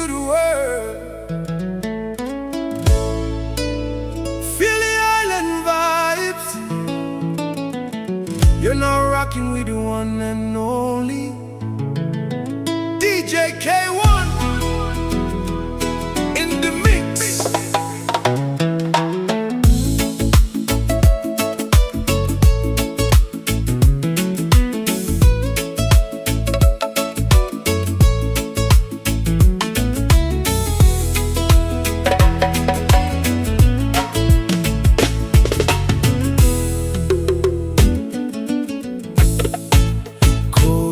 to the world. Feel the island vibes. You're now rocking with the one and only DJ K-1 in the mix.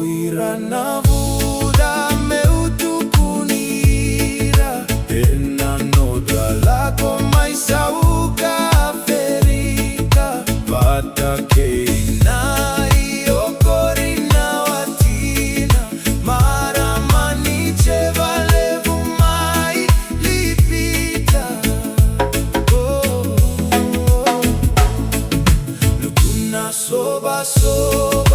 Ira Na Vuda meutukunira ena nodra lako maisauka Afrika pata keina iokori na watina maramaniche valevu mai lipita lukuna soba soba